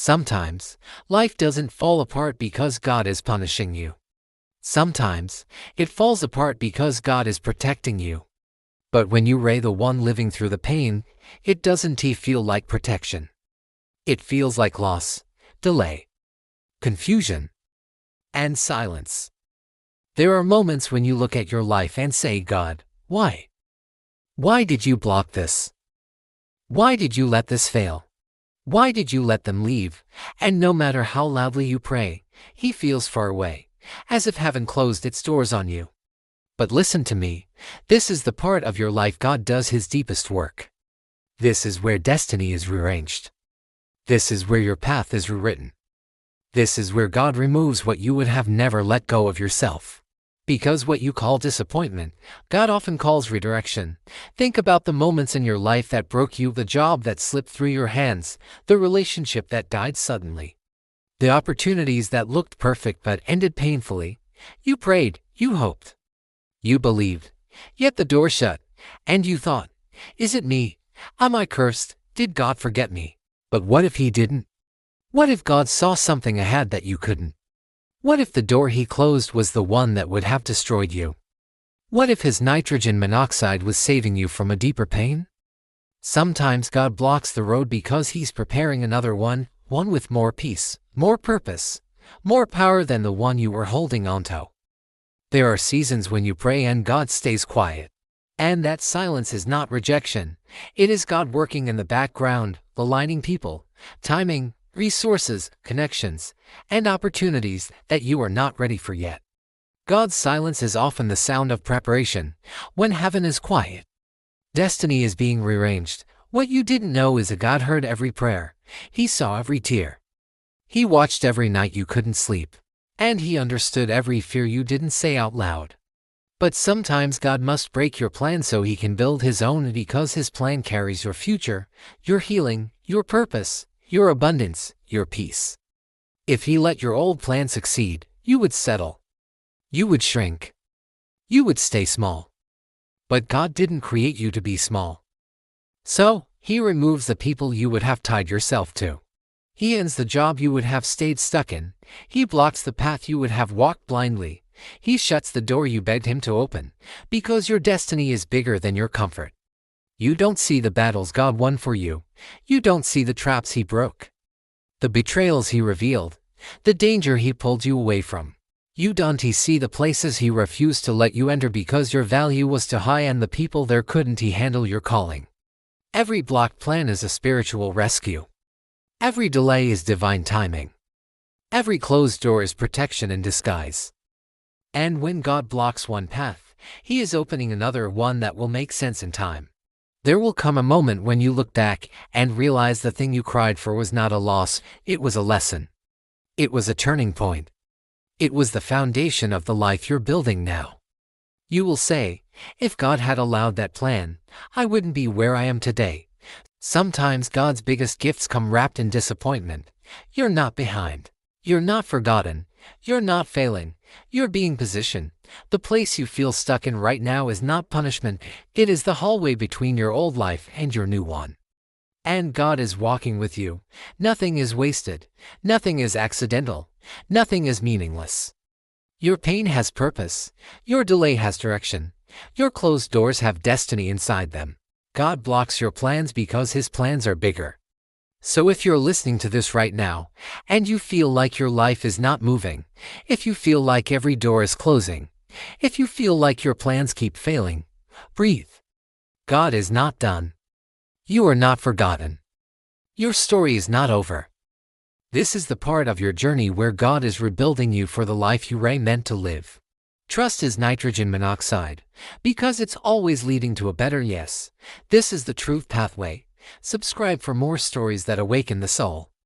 Sometimes, life doesn't fall apart because God is punishing you. Sometimes, it falls apart because God is protecting you. But when you are the one living through the pain, it doesn't feel like protection. It feels like loss, delay, confusion, and silence. There are moments when you look at your life and say, God, why? Why did you block this? Why did you let this fail? Why did you let them leave? And no matter how loudly you pray, He feels far away, as if heaven closed its doors on you. But listen to me, this is the part of your life God does His deepest work. This is where destiny is rearranged. This is where your path is rewritten. This is where God removes what you would have never let go of yourself. Because what you call disappointment, God often calls redirection. Think about the moments in your life that broke you, the job that slipped through your hands, the relationship that died suddenly, the opportunities that looked perfect but ended painfully. You prayed, you hoped, you believed, yet the door shut, and you thought, is it me? Am I cursed? Did God forget me? But what if He didn't? What if God saw something ahead that you couldn't? What if the door He closed was the one that would have destroyed you? What if His nitrogen monoxide was saving you from a deeper pain? Sometimes God blocks the road because He's preparing another one with more peace, more purpose, more power than the one you were holding onto. There are seasons when you pray and God stays quiet. And that silence is not rejection. It is God working in the background, aligning people, timing, resources, connections, and opportunities that you are not ready for yet. God's silence is often the sound of preparation, when heaven is quiet. Destiny is being rearranged. What you didn't know is that God heard every prayer. He saw every tear. He watched every night you couldn't sleep. And He understood every fear you didn't say out loud. But sometimes God must break your plan so He can build His own, because His plan carries your future, your healing, your purpose, your abundance, your peace. If He let your old plan succeed, you would settle. You would shrink. You would stay small. But God didn't create you to be small. So, He removes the people you would have tied yourself to. He ends the job you would have stayed stuck in. He blocks the path you would have walked blindly. He shuts the door you begged Him to open, because your destiny is bigger than your comfort. You don't see the battles God won for you. You don't see the traps He broke, the betrayals He revealed, the danger He pulled you away from. You don't see the places He refused to let you enter because your value was too high and the people there couldn't handle your calling. Every blocked plan is a spiritual rescue. Every delay is divine timing. Every closed door is protection in disguise. And when God blocks one path, He is opening another one that will make sense in time. There will come a moment when you look back and realize the thing you cried for was not a loss, it was a lesson. It was a turning point. It was the foundation of the life you're building now. You will say, if God had allowed that plan, I wouldn't be where I am today. Sometimes God's biggest gifts come wrapped in disappointment. You're not behind. You're not forgotten. You're not failing. You're being positioned. The place you feel stuck in right now is not punishment. It is the hallway between your old life and your new one. And God is walking with you. Nothing is wasted. Nothing is accidental. Nothing is meaningless. Your pain has purpose. Your delay has direction. Your closed doors have destiny inside them. God blocks your plans because His plans are bigger. So if you're listening to this right now, and you feel like your life is not moving, if you feel like every door is closing, if you feel like your plans keep failing, breathe. God is not done. You are not forgotten. Your story is not over. This is the part of your journey where God is rebuilding you for the life you were meant to live. Trust His nitrogen monoxide, because it's always leading to a better yes. This is the Truth Pathway. Subscribe for more stories that awaken the soul.